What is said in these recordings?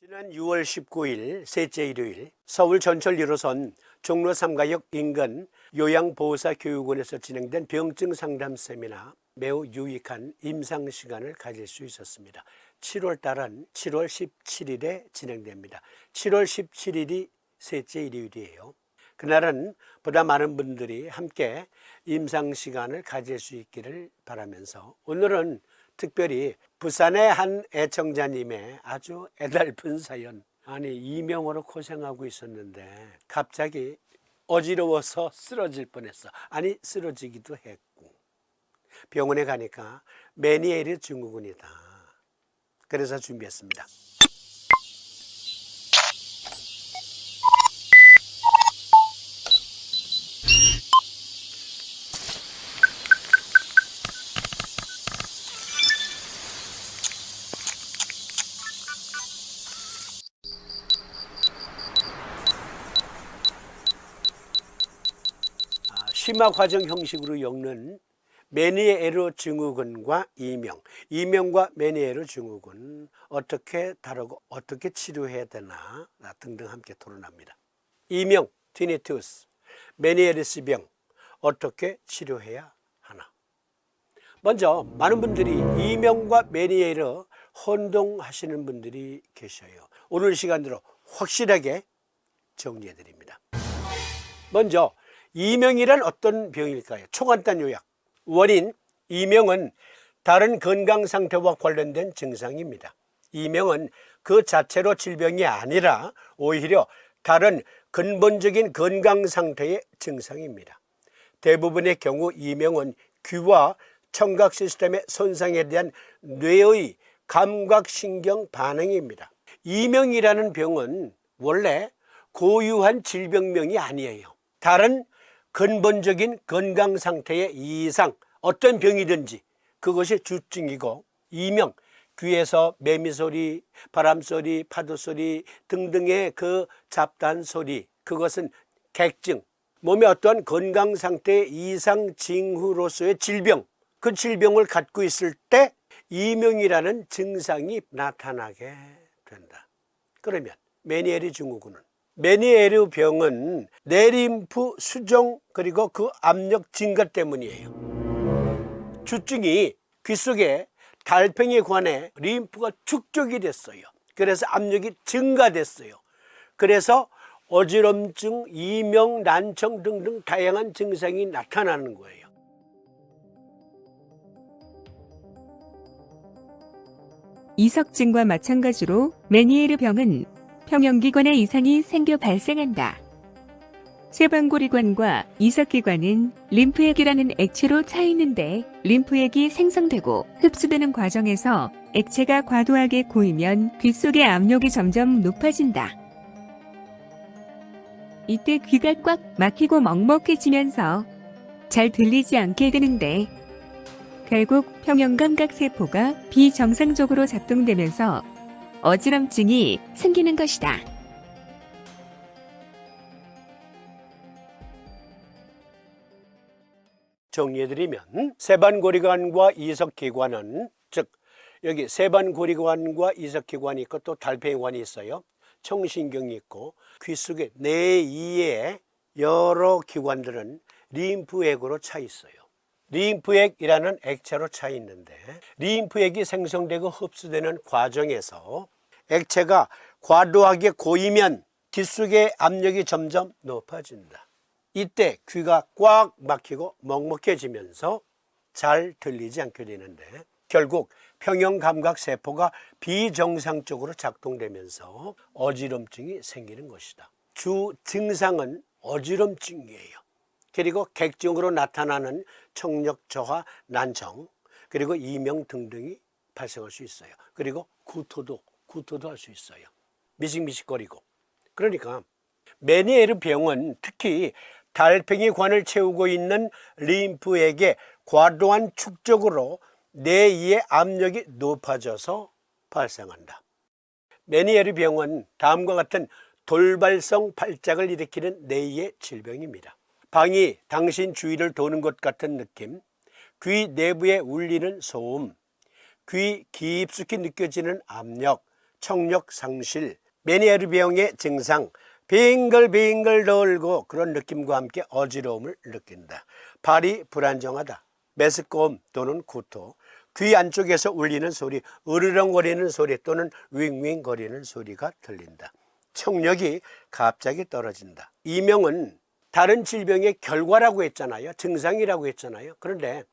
지난 6월 19일 셋째 일요일 서울 전철 1호선 종로 3가역 인근 요양보호사교육원에서 진행된 병증 상담 세미나 매우 유익한 임상 시간을 가질 수 있었습니다. 7월 달은 7월 17일에 진행됩니다. 7월 17일이 셋째 일요일이에요. 그날은 보다 많은 분들이 함께 임상 시간을 가질 수 있기를 바라면서 오늘은 특별히 부산의 한 애청자님의 아주 애달픈 사연, 아니 이명으로 고생하고 있었는데 갑자기 어지러워서 쓰러질 뻔했어. 아니 쓰러지기도 했고 병원에 가니까 메니에르 증후군이다. 그래서 준비했습니다. 심화 과정 형식으로 엮는 메니에르 증후군과 이명과 메니에르 증후군 어떻게 다루고 어떻게 치료해야 되나 등등 함께 토론합니다. 이명, 티니투스, 메니에르스병 어떻게 치료해야 하나. 먼저 많은 분들이 이명과 메니에르 혼동하시는 분들이 계셔요. 오늘 시간으로 확실하게 정리해 드립니다. 먼저 이명이란 어떤 병일까요? 초간단 요약. 원인, 이명은 다른 건강 상태와 관련된 증상입니다. 이명은 그 자체로 질병이 아니라 오히려 다른 근본적인 건강 상태의 증상입니다. 대부분의 경우 이명은 귀와 청각 시스템의 손상에 대한 뇌의 감각신경 반응입니다. 이명이라는 병은 원래 고유한 질병명이 아니에요. 다른 근본적인 건강 상태의 이상, 어떤 병이든지 그것이 주증이고, 이명, 귀에서 매미소리, 바람소리, 파도소리 등등의 그 잡다한 소리, 그것은 객증, 몸의 어떤 건강 상태의 이상 징후로서의 질병, 그 질병을 갖고 있을 때 이명이라는 증상이 나타나게 된다. 그러면 메니에르 증후군은, 메니에르 병은 내림프 수종 그리고 그 압력 증가 때문이에요. 주증이 귀 속에 달팽이에 관해 림프가 축적이 됐어요. 그래서 압력이 증가됐어요. 그래서 어지럼증, 이명, 난청 등등 다양한 증상이 나타나는 거예요. 이석증과 마찬가지로 메니에르 병은 평형기관에 이상이 생겨 발생한다. 쇠방고리관과 이석기관은 림프액이라는 액체로 차 있는데 림프액이 생성되고 흡수되는 과정에서 액체가 과도하게 고이면 귀 속의 압력이 점점 높아진다. 이때 귀가 꽉 막히고 먹먹해지면서 잘 들리지 않게 되는데 결국 평형감각세포가 비정상적으로 작동되면서 어지럼증이 생기는 것이다. 정리해드리면 세반고리관과 이석기관은, 즉 여기 세반고리관과 이석기관이 있고 또 달팽이관이 있어요. 청신경이 있고 귀 속에 내이의 여러 기관들은 림프액으로 차 있어요. 림프액이라는 액체로 차 있는데 림프액이 생성되고 흡수되는 과정에서 액체가 과도하게 고이면 귀 속의 압력이 점점 높아진다. 이때 귀가 꽉 막히고 먹먹해지면서 잘 들리지 않게 되는데 결국 평형감각세포가 비정상적으로 작동되면서 어지럼증이 생기는 것이다. 주 증상은 어지럼증이에요. 그리고 객증으로 나타나는 청력저하, 난청, 그리고 이명 등등이 발생할 수 있어요. 그리고 구토도 할 수 있어요. 미식미식거리고. 그러니까 메니에르 병은 특히 달팽이관을 채우고 있는 림프액의 과도한 축적으로 뇌의 압력이 높아져서 발생한다. 메니에르 병은 다음과 같은 돌발성 발작을 일으키는 뇌의 질병입니다. 방이 당신 주위를 도는 것 같은 느낌, 귀 내부에 울리는 소음, 귀 깊숙이 느껴지는 압력, 청력 상실, 메니에르병의 증상, 빙글빙글 돌고 그런 느낌과 함께 어지러움을 느낀다. 발이 불안정하다. 메스꺼움 또는 구토, 귀 안쪽에서 울리는 소리, 으르렁거리는 소리 또는 윙윙거리는 소리가 들린다. 청력이 갑자기 떨어진다. 이명은 다른 질병의 결과라고 했잖아요. 증상이라고 했잖아요. 그런데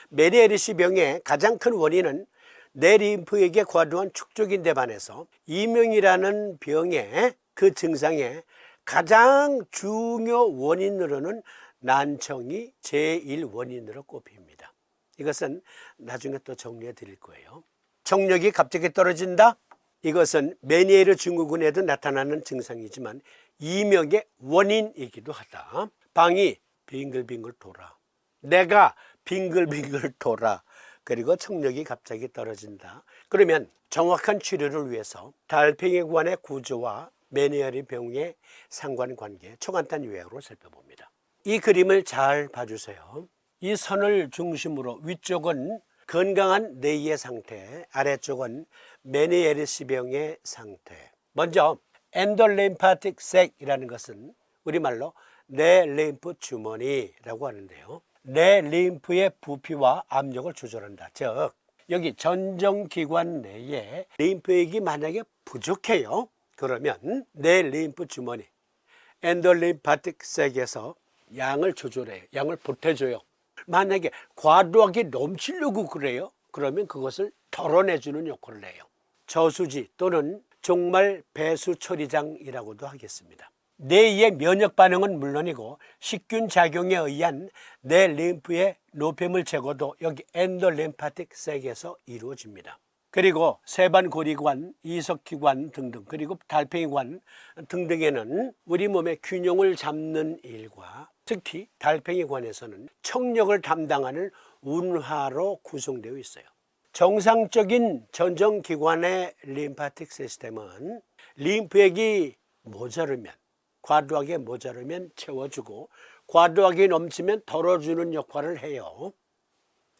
메니에르시 병의 가장 큰 원인은 내 림프에게 과도한 축적인데 반해서 이명이라는 병의 그 증상의 가장 중요 원인으로는 난청이 제1원인으로 꼽힙니다. 이것은 나중에 또 정리해 드릴 거예요. 청력이 갑자기 떨어진다? 이것은 메니에르 증후군에도 나타나는 증상이지만 이명의 원인이기도 하다. 방이 빙글빙글 돌아. 내가 빙글빙글 돌아. 그리고 청력이 갑자기 떨어진다. 그러면 정확한 치료를 위해서 달팽이관의 구조와 메니에르 병의 상관관계 초간단 요약으로 살펴봅니다. 이 그림을 잘 봐주세요. 이 선을 중심으로 위쪽은 건강한 뇌의 상태, 아래쪽은 메니에르시 병의 상태. 먼저 엔돌림파틱 색이라는 것은 우리말로 내 림프 주머니라고 하는데요. 내 림프의 부피와 압력을 조절한다. 즉 여기 전정기관 내에 림프액이 만약에 부족해요. 그러면 내 림프 주머니 엔돌림파틱 색에서 양을 조절해요. 양을 보태줘요. 만약에 과도하게 넘치려고 그래요. 그러면 그것을 덜어내주는 역할을 해요. 저수지 또는 종말 배수 처리장이라고도 하겠습니다. 뇌의 면역 반응은 물론이고 식균 작용에 의한 내 림프의 노폐물 제거도 여기 엔돌림파틱 색에서 이루어집니다. 그리고 세반고리관, 이석기관 등등 그리고 달팽이관 등등에는 우리 몸의 균형을 잡는 일과 특히 달팽이관에서는 청력을 담당하는 운하로 구성되어 있어요. 정상적인 전정기관의 림파틱 시스템은 림프액이 모자르면 과도하게 모자르면 채워주고 과도하게 넘치면 덜어주는 역할을 해요.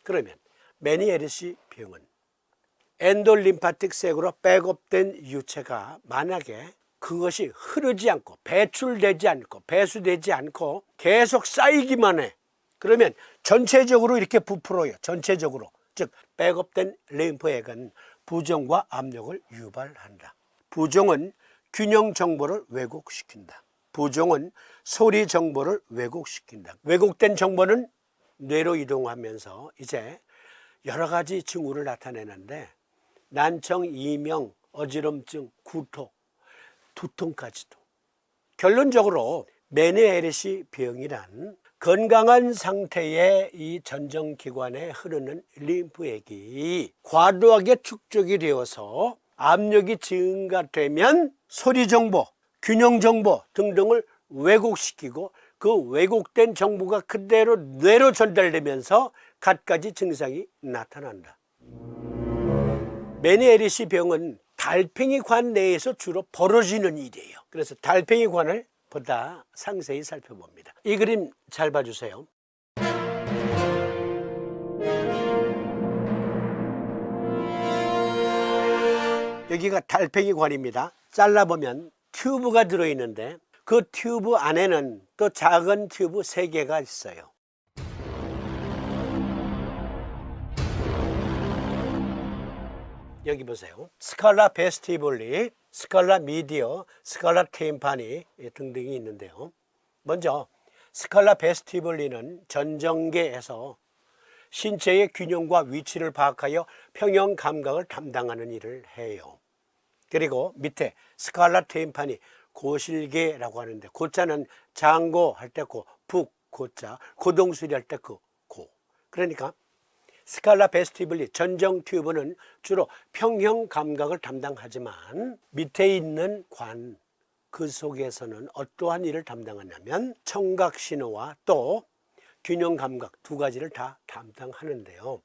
그러면 메니에르시 병은 엔돌림파틱 색으로 백업된 유체가 만약에 그것이 흐르지 않고 배출되지 않고 배수되지 않고 계속 쌓이기만 해. 그러면 전체적으로 이렇게 부풀어요. 전체적으로. 즉 백업된 림프액은 부종과 압력을 유발한다. 부종은 균형 정보를 왜곡시킨다. 부종은 소리 정보를 왜곡시킨다. 왜곡된 정보는 뇌로 이동하면서 이제 여러 가지 징후를 나타내는데 난청, 이명, 어지럼증, 구토, 두통까지도. 결론적으로 메니에르시 병이란 건강한 상태의 이 전정기관에 흐르는 림프액이 과도하게 축적이 되어서 압력이 증가되면 소리 정보, 균형 정보 등등을 왜곡시키고 그 왜곡된 정보가 그대로 뇌로 전달되면서 갖가지 증상이 나타난다. 메니에르시 병은 달팽이관 내에서 주로 벌어지는 일이에요. 그래서 달팽이관을 보다 상세히 살펴봅니다. 이 그림 잘 봐주세요. 여기가 달팽이관입니다. 잘라보면 튜브가 들어있는데 그 튜브 안에는 또 작은 튜브 3개가 있어요. 여기 보세요. 스칼라 베스티블리, 스칼라 미디어, 스칼라 테임파니 등등이 있는데요. 먼저 스칼라 베스티블리는 전정계에서 신체의 균형과 위치를 파악하여 평형 감각을 담당하는 일을 해요. 그리고 밑에 스칼라 테임파니, 고실계라고 하는데 고자는 장고 할 때 고, 북 고자, 고동수리 할 때 그 고. 그러니까 스칼라 베스티블리 전정 튜브는 주로 평형 감각을 담당하지만 밑에 있는 관, 그 속에서는 어떠한 일을 담당하냐면 청각 신호와 또 균형 감각 2가지를 다 담당하는데요.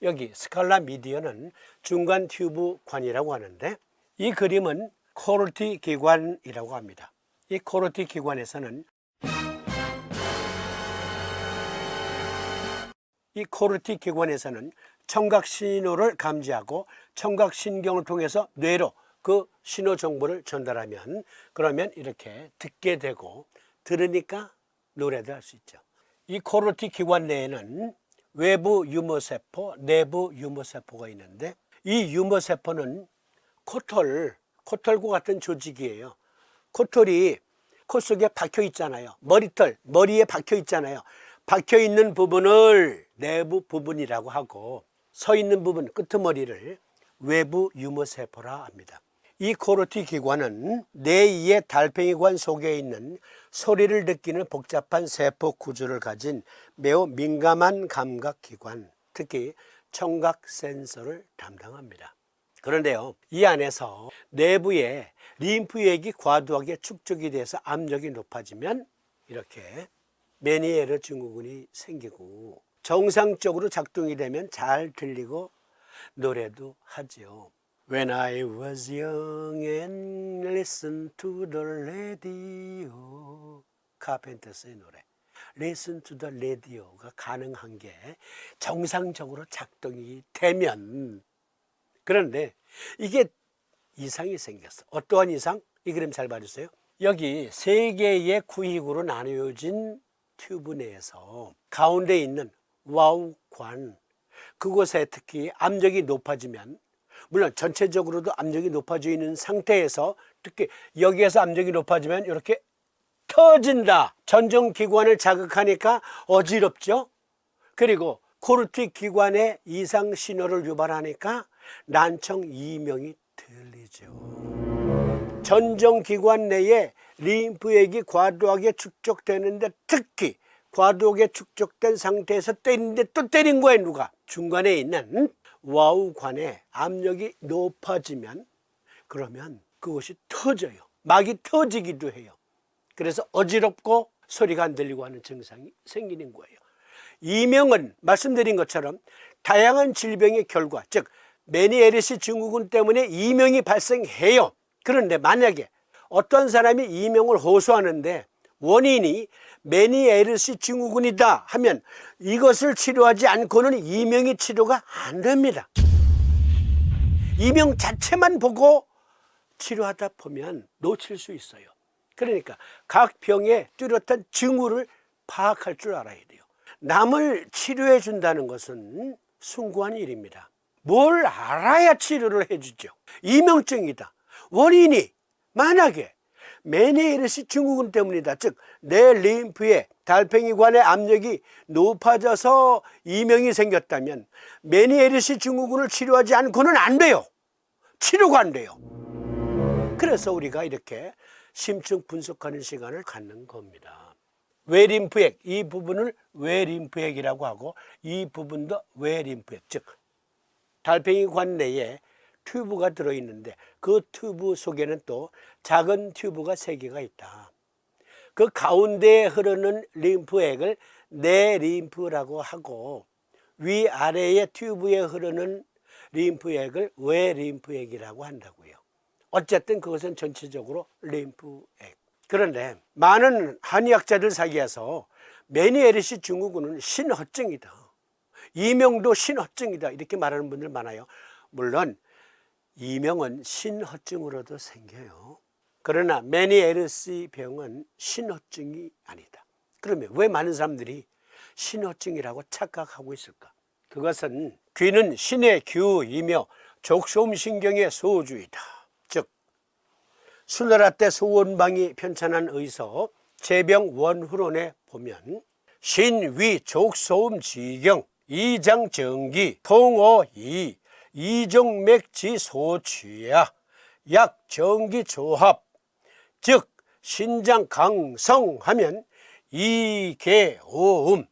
여기 스칼라 미디어는 중간 튜브 관이라고 하는데 이 그림은 코르티 기관이라고 합니다. 이 코르티 기관에서는 청각 신호를 감지하고 청각 신경을 통해서 뇌로 그 신호 정보를 전달하면 그러면 이렇게 듣게 되고 들으니까 노래도 할 수 있죠. 이 코르티 기관 내에는 외부 유무세포, 내부 유무세포가 있는데 이 유무세포는 코털과 같은 조직이에요. 코털이 코 속에 박혀 있잖아요. 머리에 박혀 있잖아요. 박혀 있는 부분을 내부 부분이라고 하고 서 있는 부분, 끄트머리를 외부 유무세포라 합니다. 이 코르티 기관은 뇌의 달팽이관 속에 있는 소리를 느끼는 복잡한 세포 구조를 가진 매우 민감한 감각기관, 특히 청각 센서를 담당합니다. 그런데요, 이 안에서 내부에 림프액이 과도하게 축적이 돼서 압력이 높아지면 이렇게 메니에르 증후군이 생기고 정상적으로 작동이 되면 잘 들리고 노래도 하죠. When I was young and listened to the radio. 카펜터스의 노래. Listen to the radio가 가능한 게 정상적으로 작동이 되면. 그런데 이게 이상이 생겼어. 어떠한 이상? 이 그림 잘 봐주세요. 여기 세 개의 구획으로 나누어진 튜브 내에서 가운데 있는 와우관, 그곳에 특히 압력이 높아지면, 물론 전체적으로도 압력이 높아져 있는 상태에서 특히 여기에서 압력이 높아지면 이렇게 터진다. 전정기관을 자극하니까 어지럽죠. 그리고 코르티 기관에 이상 신호를 유발하니까 난청 이명이 들리죠. 전정기관 내에 림프액이 과도하게 축적되는데 특히 과도하게 축적된 상태에서 때리는데 또 때린 거예요. 누가? 중간에 있는 와우관에 압력이 높아지면 그러면 그것이 터져요. 막이 터지기도 해요. 그래서 어지럽고 소리가 안 들리고 하는 증상이 생기는 거예요. 이명은 말씀드린 것처럼 다양한 질병의 결과, 즉 메니에르시 증후군 때문에 이명이 발생해요. 그런데 만약에 어떤 사람이 이명을 호소하는데 원인이 메니에르시 증후군이다 하면 이것을 치료하지 않고는 이명이 치료가 안 됩니다. 이명 자체만 보고 치료하다 보면 놓칠 수 있어요. 그러니까 각 병의 뚜렷한 징후를 파악할 줄 알아야 돼요. 남을 치료해 준다는 것은 숭고한 일입니다. 뭘 알아야 치료를 해주죠. 이명증이다. 원인이 만약에 메니에르시 증후군 때문이다. 즉 내 림프의 달팽이관의 압력이 높아져서 이명이 생겼다면 메니에르시 증후군을 치료하지 않고는 안 돼요. 치료가 안 돼요. 그래서 우리가 이렇게 심층 분석하는 시간을 갖는 겁니다. 외림프액, 이 부분을 외림프액이라고 하고 이 부분도 외림프액, 즉 달팽이관 내에 튜브가 들어있는데 그 튜브 속에는 또 작은 튜브가 3개가 있다. 그 가운데에 흐르는 림프액을 내림프라고 하고 위아래의 튜브에 흐르는 림프액을 외림프액이라고 한다고요. 어쨌든 그것은 전체적으로 림프액. 그런데 많은 한의학자들 사이에서 메니에르시 증후군은 신허증이다. 이명도 신허증이다. 이렇게 말하는 분들 많아요. 물론 이명은 신허증으로도 생겨요. 그러나 메니에르시 병은 신허증이 아니다. 그러면 왜 많은 사람들이 신허증이라고 착각하고 있을까? 그것은 귀는 신의 규이며 족소음신경의 소주이다. 즉 수나라 때 소원방이 편찬한 의서 제병원후론에 보면 신위 족소음지경 이장정기 통오이 이종맥지소취야 약정기조합 즉 신장 강성하면 이계오음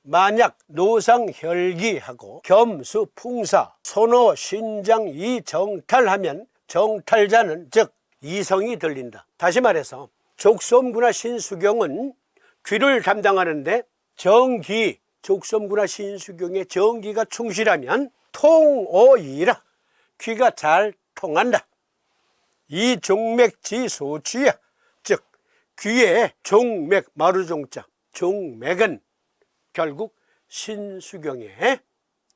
만약 노상혈기하고 겸수풍사 손호 신장 이정탈하면 정탈자는 즉 이성이 들린다. 다시 말해서 족소음구나 신수경은 귀를 담당하는데 정기 족소음구나 신수경의 정기가 충실하면 통오이라 귀가 잘 통한다. 이 종맥지소취야 즉 귀의 종맥 마루종자 종맥은 결국 신수경의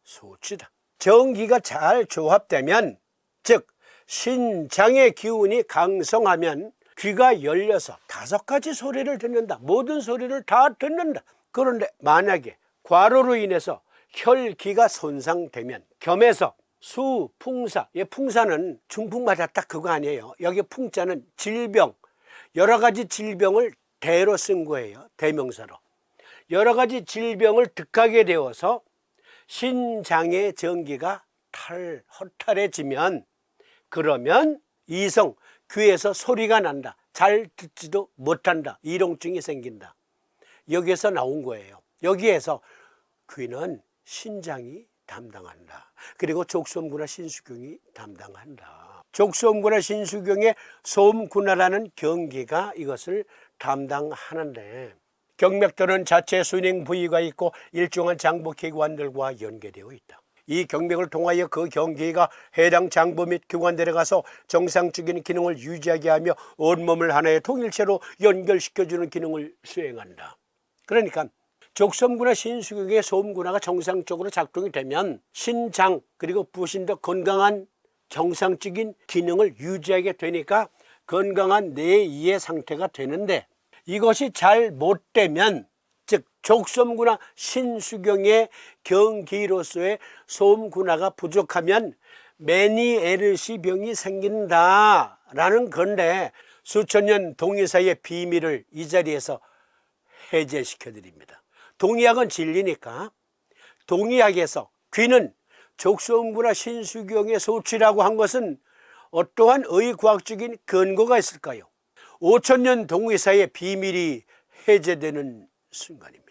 소취다. 정기가 잘 조합되면 즉 신장의 기운이 강성하면 귀가 열려서 5가지 소리를 듣는다. 모든 소리를 다 듣는다. 그런데 만약에 과로로 인해서 혈기가 손상되면 겸해서 수, 풍사, 풍사는 중풍 맞았다 그거 아니에요. 여기 풍자는 질병, 여러 가지 질병을 대로 쓴 거예요. 대명사로. 여러 가지 질병을 득하게 되어서 신장의 전기가 허탈해지면 그러면 이성, 귀에서 소리가 난다. 잘 듣지도 못한다. 이롱증이 생긴다. 여기에서 나온 거예요. 여기에서 귀는 신장이 담당한다. 그리고 족소음구나 신수경이 담당한다. 족소음구나 신수경의 소음구나라는 경기가 이것을 담당하는데 경맥들은 자체 순행 부위가 있고 일정한 장부기관들과 연계되어 있다. 이 경맥을 통하여 그 경기가 해당 장부 및 기관들에 가서 정상적인 기능을 유지하게 하며 온몸을 하나의 통일체로 연결시켜주는 기능을 수행한다. 그러니까 족소음구나 신수경의 소음구나가 정상적으로 작동이 되면 신장 그리고 부신도 건강한 정상적인 기능을 유지하게 되니까 건강한 뇌이의 상태가 되는데 이것이 잘 못되면 즉 족소음구나 신수경의 경기로서의 소음구나가 부족하면 메니에르시 병이 생긴다라는 건데 수천 년 동의사의 비밀을 이 자리에서 해제시켜 드립니다. 동의학은 진리니까 동의학에서 귀는 족소음구나 신수경의 소치라고 한 것은 어떠한 의과학적인 근거가 있을까요? 5,000년 동의사의 비밀이 해제되는 순간입니다.